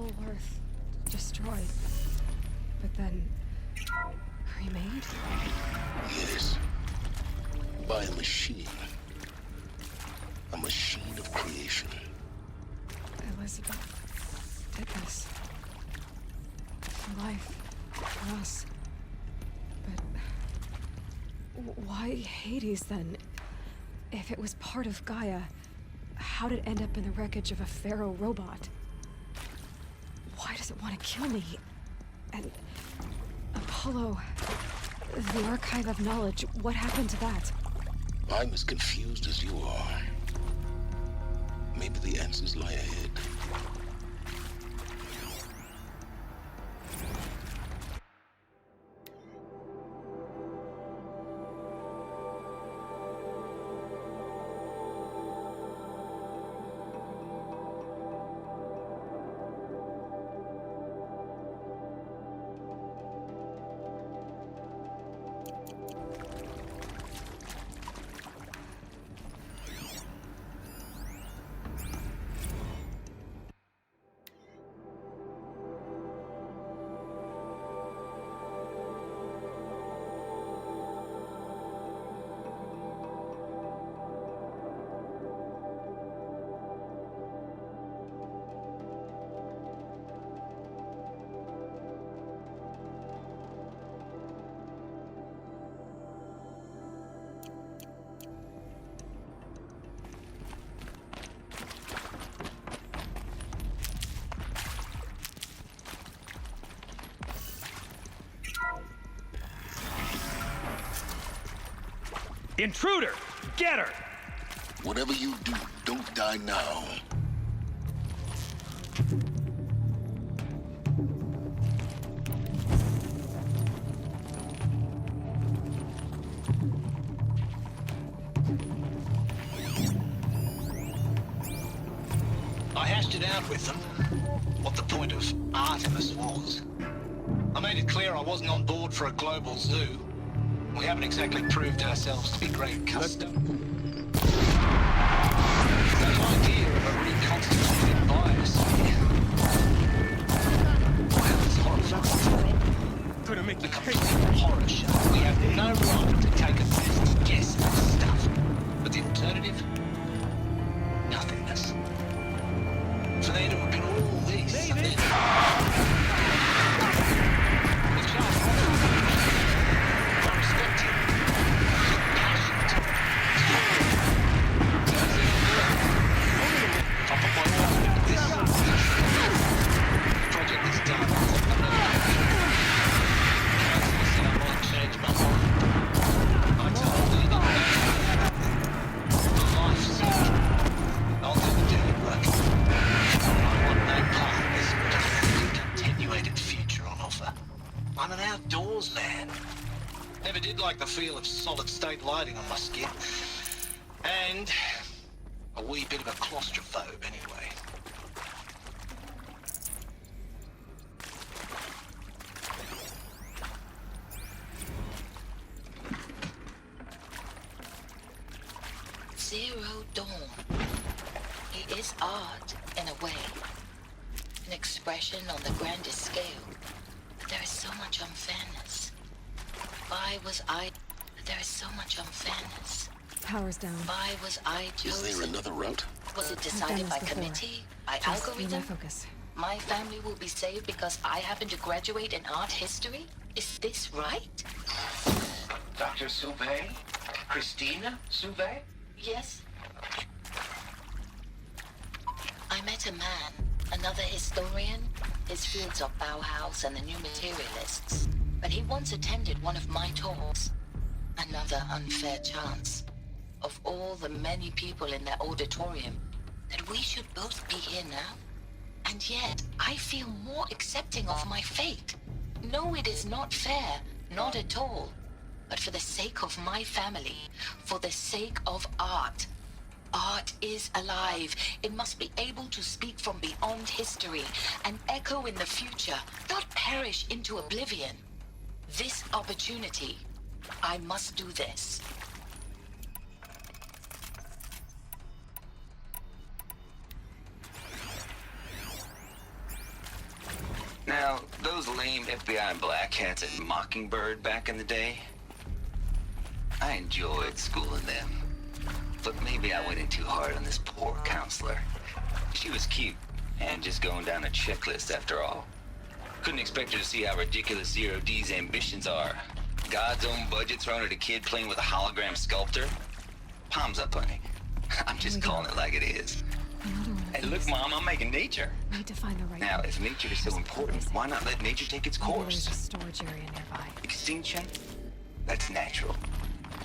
whole Earth destroyed, but then remade? Yes. By a machine. A machine of creation. Elizabeth did this. For life. For us. But why Hades then? If it was part of Gaia, how did it end up in the wreckage of a pharaoh robot? Why does it want to kill me? And Apollo, the archive of knowledge, what happened to that? I'm as confused as you are. Maybe the answers lie ahead. Intruder! Get her! Whatever you do, don't die now. I hashed it out with them, what the point of Artemis was. I made it clear I wasn't on board for a global zoo. We haven't exactly proved ourselves to be great custom. That idea of a reconstituted bias. Well, it's horrifying. Gonna make you Becomes a horror show. We have no right to take a best guess at this stuff. But the alternative? Nothingness. For there to have been all this. And then... With Charles I respect him. Passionate. Top of my mind, this project is done. Council said I might change my mind. I told her that for life's sake, I'll do the dirty work. I want no part of this pathetic, attenuated future on offer. I'm an outdoors man. Never did like the feel of solid-state lighting on my skin. And a wee bit of a claustrophobe, anyway. Zero Dawn. It is art, in a way. An expression on the grandest scale. But there is so much unfairness. Why was I... There is so much unfairness. Power's down. Why was I chosen? Is there another route? Was it decided by committee? By Just algorithm? focus. My family will be saved because I happen to graduate in art history? Is this right? Dr. Sauvé? Christina Sauvé? Yes. I met a man, another historian. His fields are Bauhaus and the New Materialists. But he once attended one of my talks. Another unfair chance. Of all the many people in that auditorium, that we should both be here now. And yet, I feel more accepting of my fate. No, it is not fair. Not at all. But for the sake of my family, for the sake of art. Art is alive. It must be able to speak from beyond history and echo in the future, not perish into oblivion. This opportunity, I must do this. know, those lame FBI black hats at Mockingbird back in the day, I enjoyed schooling them. But maybe I went in too hard on this poor counselor. She was cute, and just going down a checklist after all. Couldn't expect her to see how ridiculous Zero D's ambitions are. God's own budget thrown at a kid playing with a hologram sculptor. Palms up, honey. I'm just calling it like it is. Another one of Hey, look, these. Mom, I'm making nature. We need to find the right Now, one. if nature is so important, why not let nature take its Maybe course? there's a storage area nearby. Extinction? That's natural.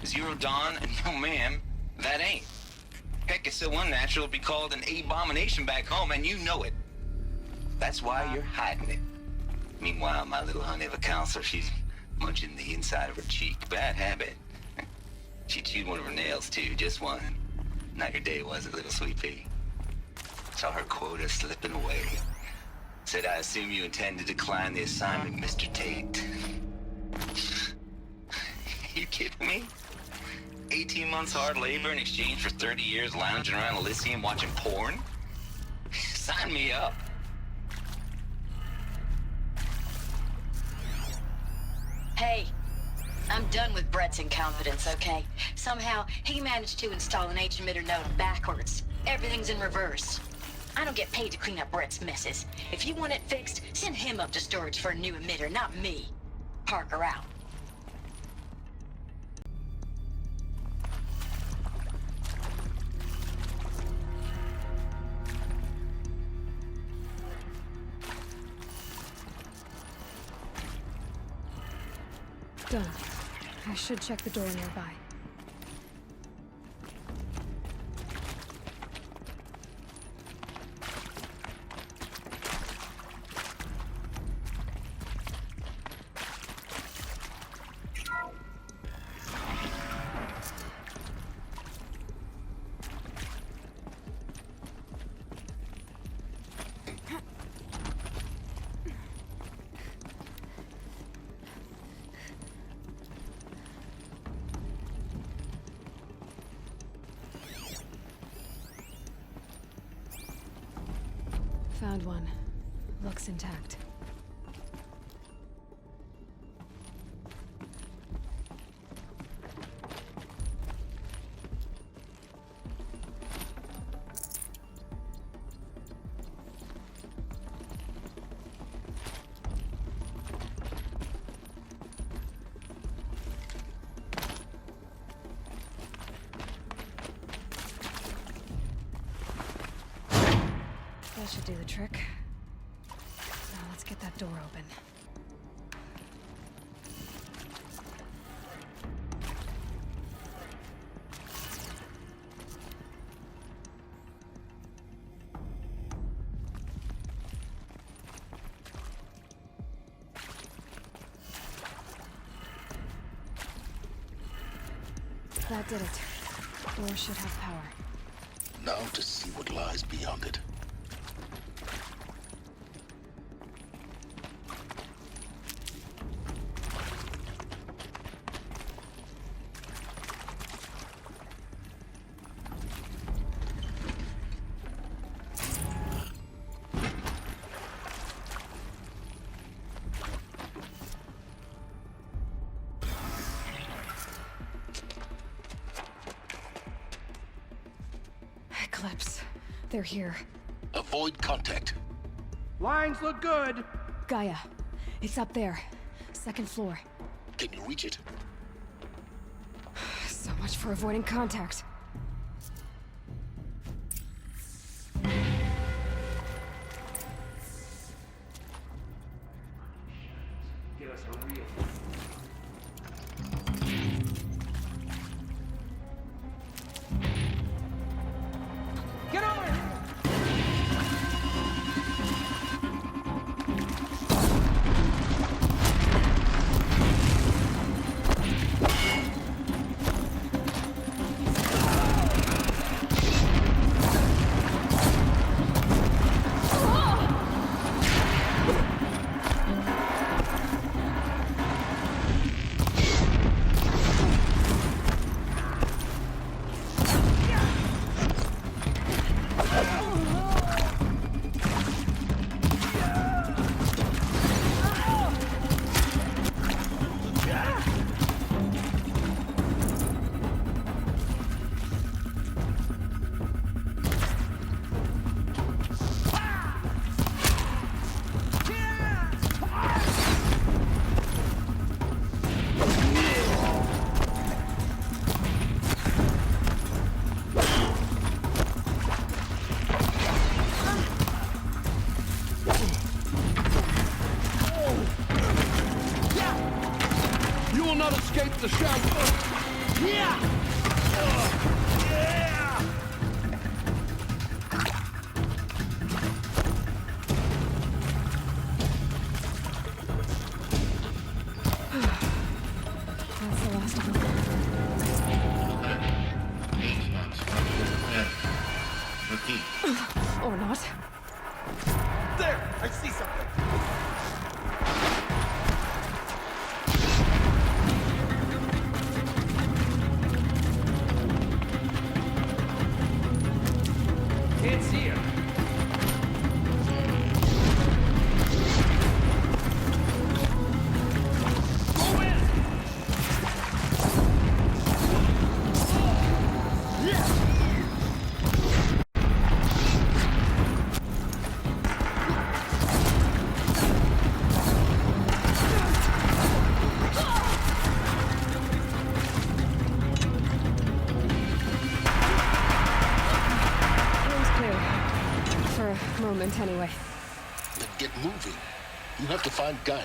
Zero Dawn? No, ma'am. That ain't. Heck, it's so unnatural it'd be called an abomination back home, and you know it. That's why you're hiding it. Meanwhile, my little honey of a counselor, she's munching the inside of her cheek. Bad habit. She chewed one of her nails, too, just one. Not your day, was it, little sweet pea? Saw her quota slipping away. Said, I assume you intend to decline the assignment, Mr. Tate. You kidding me? 18 months hard labor in exchange for 30 years lounging around Elysium watching porn? Sign me up. Hey, I'm done with Brett's incompetence, okay? Somehow, he managed to install an H-emitter node backwards. Everything's in reverse. I don't get paid to clean up Brett's messes. If you want it fixed, send him up to storage for a new emitter, not me. Parker out. Done. I should check the door nearby. Found one. Looks intact. That should do the trick. Now let's get that door open. That did it. Door should have power. Now to see what lies beyond it. Eclipse. They're here. Avoid contact. Lines look good. Gaia. It's up there. Second floor. Can you reach it? So much for avoiding contact. Give us a real. Get over here! the shout. Yeah! Yeah! That's the last of them. Or not. There! I see something! Can't see her. Go in! Room's clear. For a moment, anyway. Then get moving. You have to find Gaia.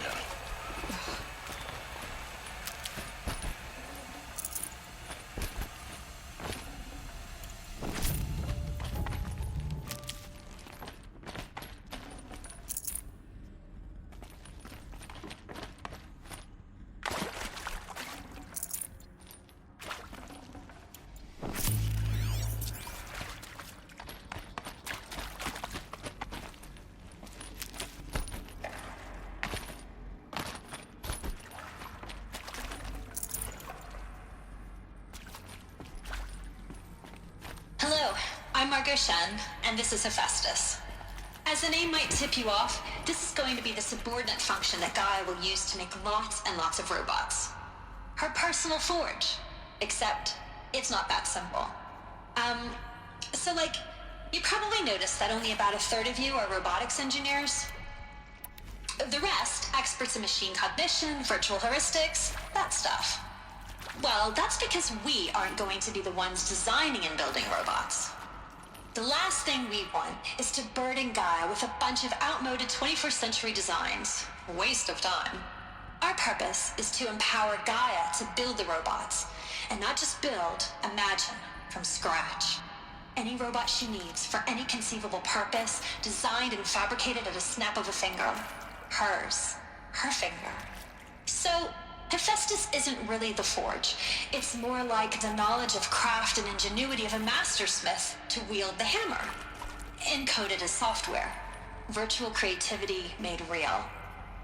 Hello, I'm Margot Shen, and this is Hephaestus. As the name might tip you off, this is going to be the subordinate function that Gaia will use to make lots and lots of robots. Her personal forge. Except, it's not that simple. You probably noticed that only about a third of you are robotics engineers. The rest, experts in machine cognition, virtual heuristics, that stuff. Well, that's because we aren't going to be the ones designing and building robots. The last thing we want is to burden Gaia with a bunch of outmoded 21st century designs. Waste of time. Our purpose is to empower Gaia to build the robots, and not just build, imagine, from scratch. Any robot she needs for any conceivable purpose, designed and fabricated at a snap of a finger. Hers. Her finger. So, Hephaestus isn't really the forge. It's more like the knowledge of craft and ingenuity of a mastersmith to wield the hammer. Encoded as software. Virtual creativity made real.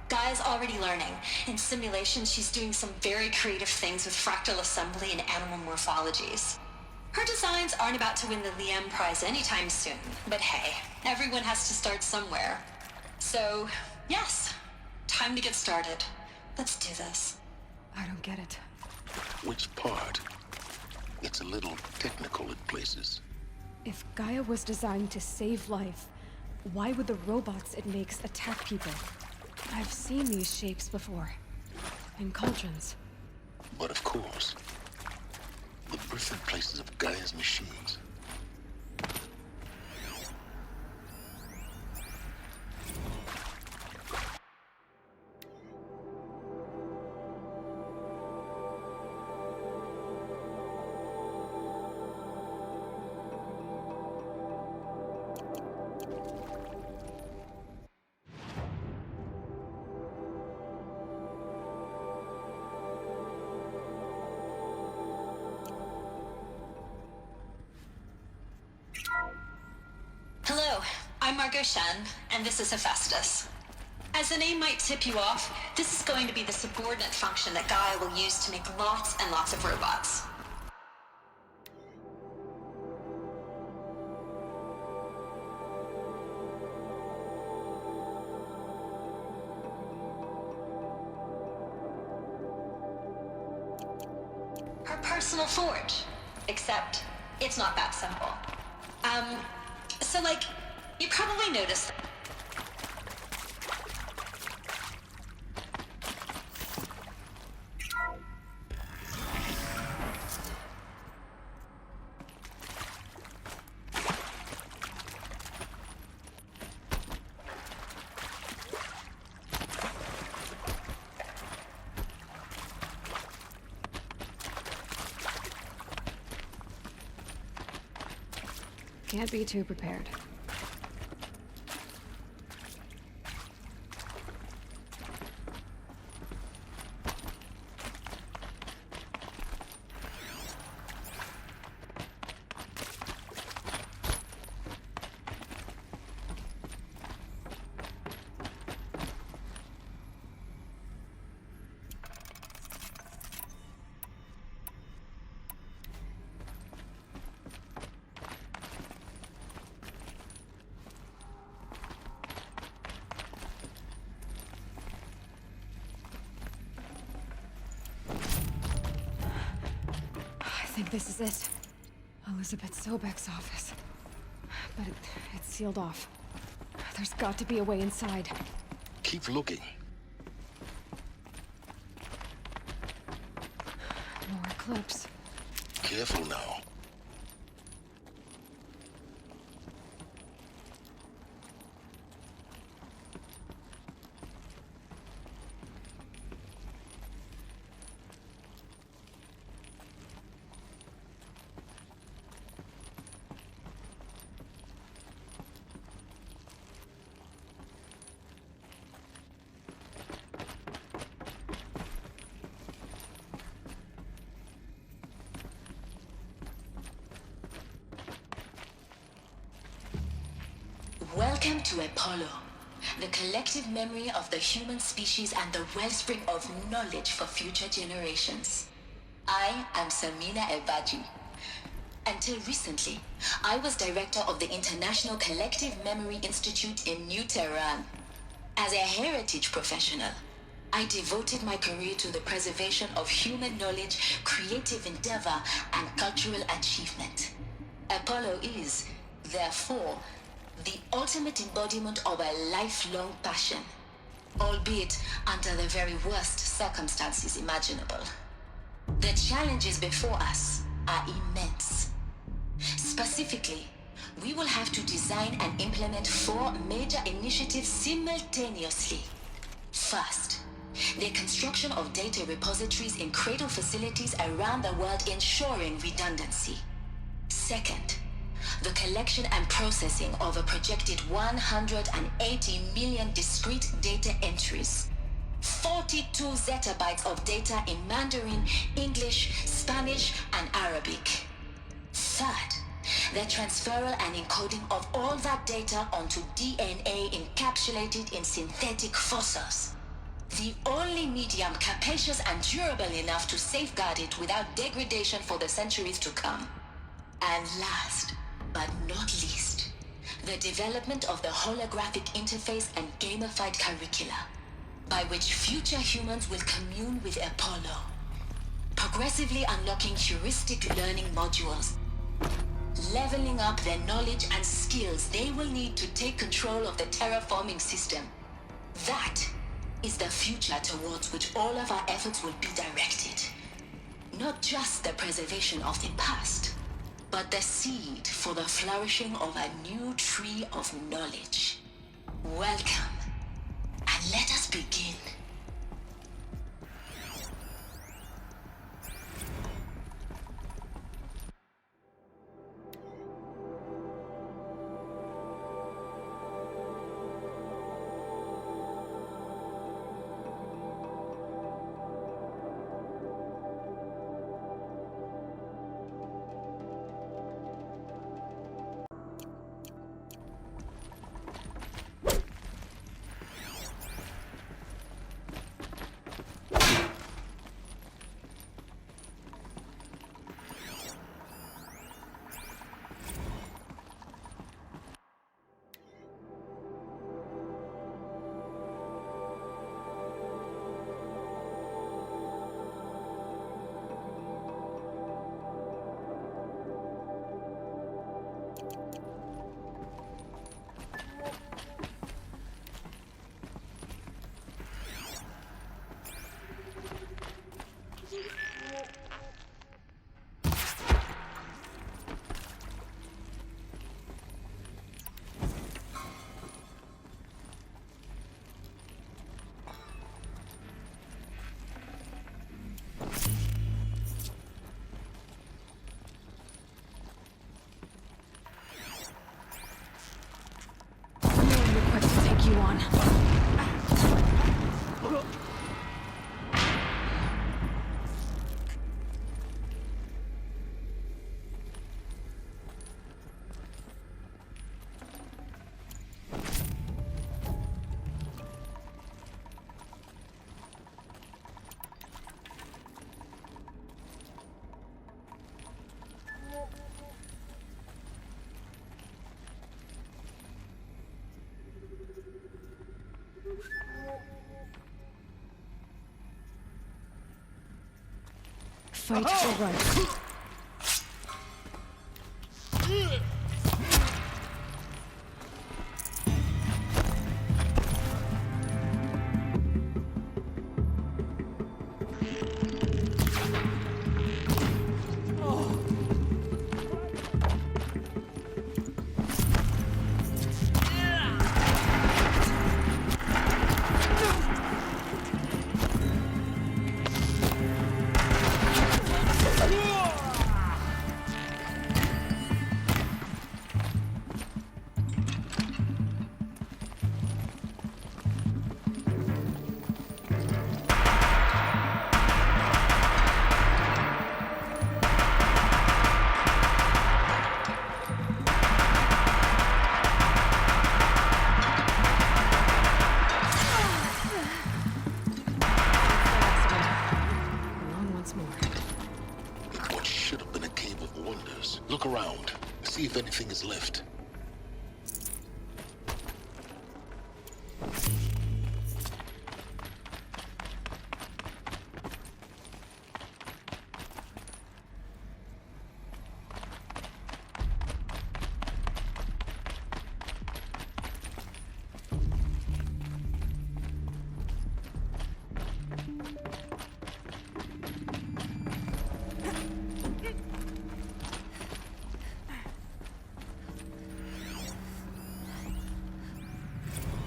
Gaia's already learning. In simulations, she's doing some very creative things with fractal assembly and animal morphologies. Her designs aren't about to win the Liam Prize anytime soon, but hey, everyone has to start somewhere. So, yes, time to get started. Let's do this. I don't get it. Which part? It's a little technical at places. If Gaia was designed to save life, why would the robots it makes attack people? I've seen these shapes before. In cauldrons. But of course, the birthing places of Gaia's machines. Hello, I'm Margot Shen, and this is Hephaestus. As the name might tip you off, this is going to be the subordinate function that Gaia will use to make lots and lots of robots. Her personal forge. Except, it's not that simple. You probably noticed. Can't be too prepared. I think this is it. Elizabeth Sobek's office. But it's sealed off. There's got to be a way inside. Keep looking. More clips. Careful now. Welcome to Apollo, the collective memory of the human species and the wellspring of knowledge for future generations. I am Samina Ebaji. Until recently, I was director of the International Collective Memory Institute in New Tehran. As a heritage professional, I devoted my career to the preservation of human knowledge, creative endeavor, and cultural achievement. Apollo is, therefore, the ultimate embodiment of a lifelong passion, albeit under the very worst circumstances imaginable. The challenges before us are immense. Specifically, we will have to design and implement 4 major initiatives simultaneously. First, the construction of data repositories in cradle facilities around the world, ensuring redundancy. Second, the collection and processing of a projected 180 million discrete data entries. 42 zettabytes of data in Mandarin, English, Spanish, and Arabic. Third, the transferal and encoding of all that data onto DNA encapsulated in synthetic fossils. The only medium capacious and durable enough to safeguard it without degradation for the centuries to come. And last, but not least, the development of the holographic interface and gamified curricula, by which future humans will commune with Apollo, progressively unlocking heuristic learning modules, leveling up their knowledge and skills they will need to take control of the terraforming system. That is the future towards which all of our efforts will be directed. Not just the preservation of the past, but the seed for the flourishing of a new tree of knowledge. Welcome, and let us begin. on. Fight or run. What should have been a cave of wonders. Look around. See if anything is left.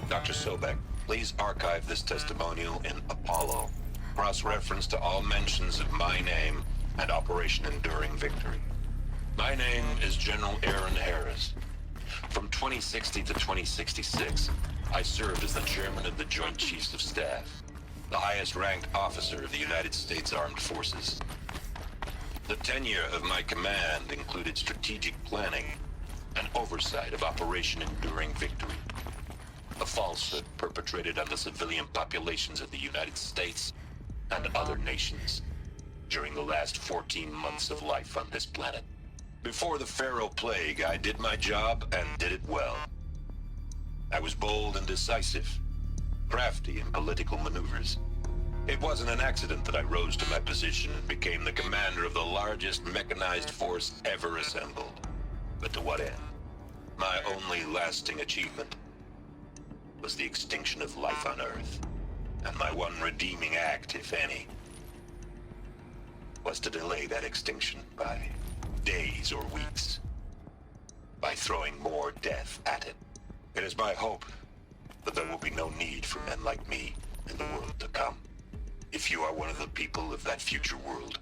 Dr. Sobek, please archive this testimonial in Apollo. Cross-reference to all mentions of my name and Operation Enduring Victory. My name is General Aaron Harris. From 2060 to 2066, I served as the chairman of the Joint Chiefs of Staff, the highest-ranked officer of the United States Armed Forces. The tenure of my command included strategic planning and oversight of Operation Enduring Victory, a falsehood perpetrated on the civilian populations of the United States and other nations during the last 14 months of life on this planet. Before the Pharaoh Plague, I did my job and did it well. I was bold and decisive, crafty in political maneuvers. It wasn't an accident that I rose to my position and became the commander of the largest mechanized force ever assembled. But to what end? My only lasting achievement was the extinction of life on Earth. And my one redeeming act, if any, was to delay that extinction by days or weeks, by throwing more death at it. It is my hope that there will be no need for men like me in the world to come. If you are one of the people of that future world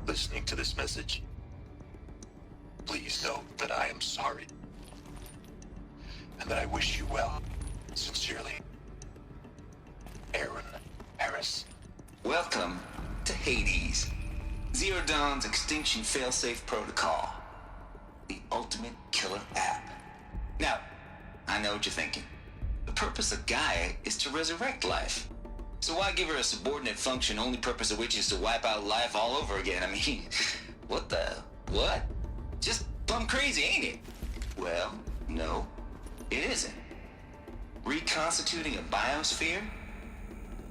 listening to this message, please know that I am sorry and that I wish you well. Sincerely, Aaron Harris. Welcome to Hades, Zero Dawn's Extinction Failsafe Protocol, the ultimate killer app. Now, I know what you're thinking. The purpose of Gaia is to resurrect life. So why give her a subordinate function, only purpose of which is to wipe out life all over again? I mean, what? Just plumb crazy, ain't it? Well, no, it isn't. Reconstituting a biosphere?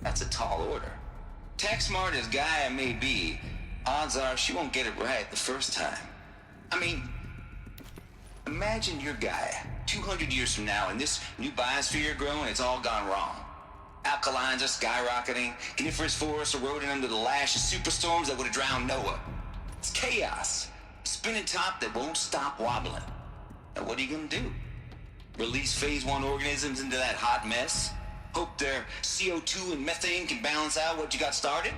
That's a tall order. Tech smart as Gaia may be, odds are she won't get it right the first time. I mean, imagine you're Gaia, 200 years from now, and this new biosphere growing, it's all gone wrong. Alkalines are skyrocketing, coniferous forests eroding under the lash of superstorms that would have drowned Noah. It's chaos, a spinning top that won't stop wobbling. Now what are you gonna do? Release phase 1 organisms into that hot mess? Hope their CO2 and methane can balance out what you got started?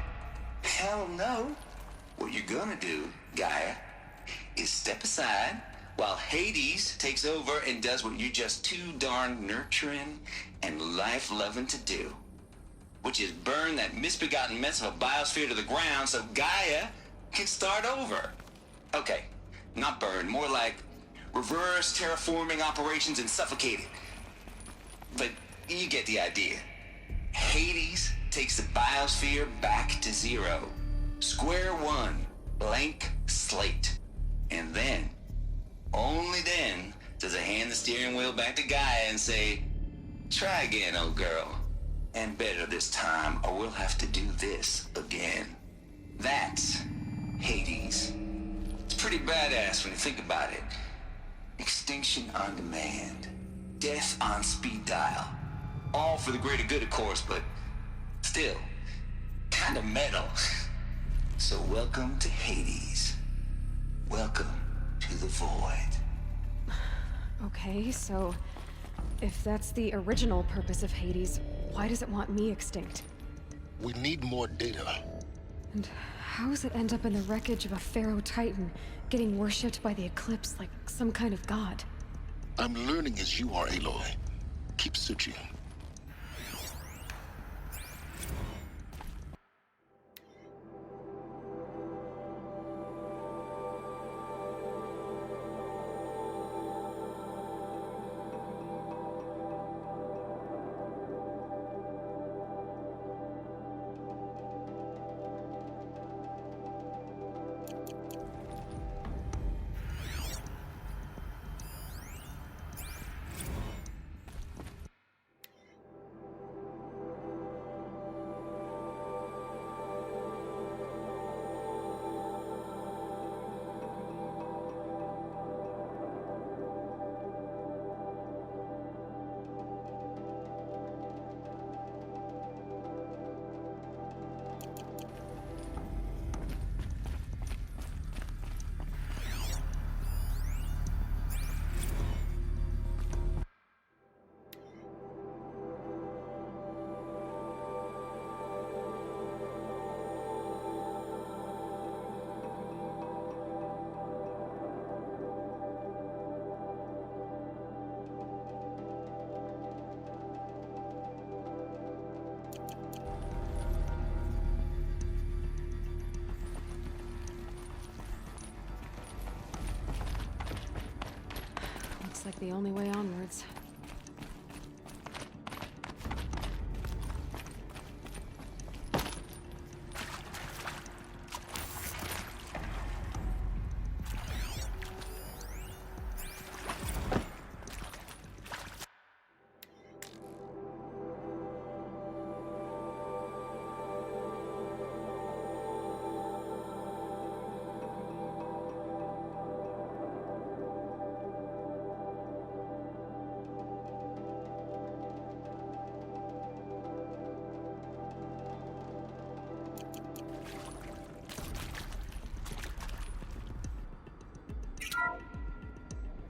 Hell no. What you're gonna do, Gaia, is step aside, while Hades takes over and does what you're just too darn nurturing and life-loving to do, which is burn that misbegotten mess of a biosphere to the ground so Gaia can start over. Okay, not burn, more like reverse terraforming operations and suffocate it. But you get the idea. Hades takes the biosphere back to zero. Square one, blank slate. And then, only then, does it hand the steering wheel back to Gaia and say, try again, old girl. And better this time, or we'll have to do this again. That's Hades. It's pretty badass when you think about it. Extinction on demand. Death on speed dial. All for the greater good, of course, but still, kind of metal. So welcome to Hades. Welcome to the void. Okay, so if that's the original purpose of Hades, why does it want me extinct? We need more data. And how does it end up in the wreckage of a Pharaoh Titan, getting worshipped by the Eclipse like some kind of god? I'm learning as you are, Aloy. Keep searching. Looks like the only way onwards.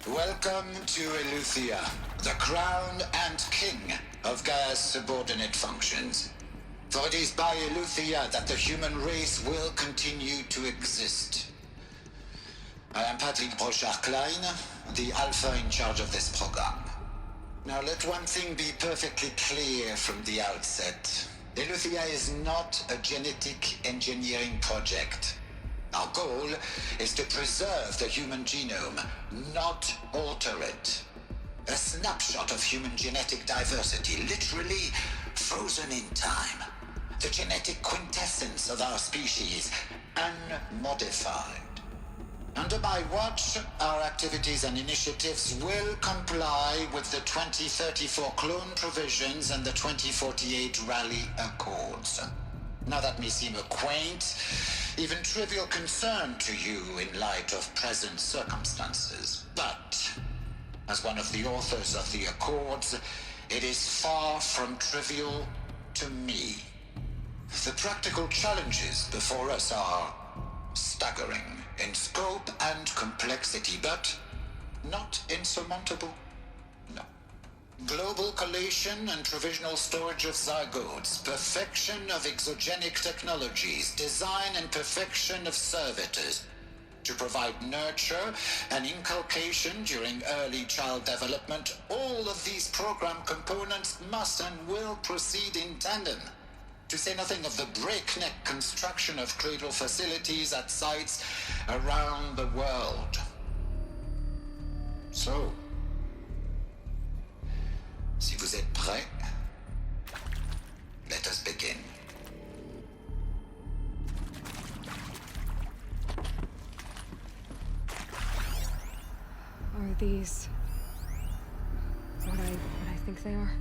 Welcome to Eleuthia, the crown and king of Gaia's subordinate functions. For it is by Eleuthia that the human race will continue to exist. I am Patrick Brochard-Klein, the Alpha in charge of this program. Now let one thing be perfectly clear from the outset. Eleuthia is not a genetic engineering project. Our goal is to preserve the human genome, not alter it. A snapshot of human genetic diversity, literally frozen in time. The genetic quintessence of our species, unmodified. Under my watch, our activities and initiatives will comply with the 2034 clone provisions and the 2048 Rally Accords. Now that may seem a quaint, even trivial concern to you in light of present circumstances. But, as one of the authors of the Accords, it is far from trivial to me. The practical challenges before us are staggering in scope and complexity, but not insurmountable. No. Global collation and provisional storage of zygotes, perfection of exogenic technologies, design and perfection of servitors. to provide nurture and inculcation during early child development, all of these program components must and will proceed in tandem. To say nothing of the breakneck construction of cradle facilities at sites around the world. So, si vous êtes prêts, let us begin. Are these what I think they are?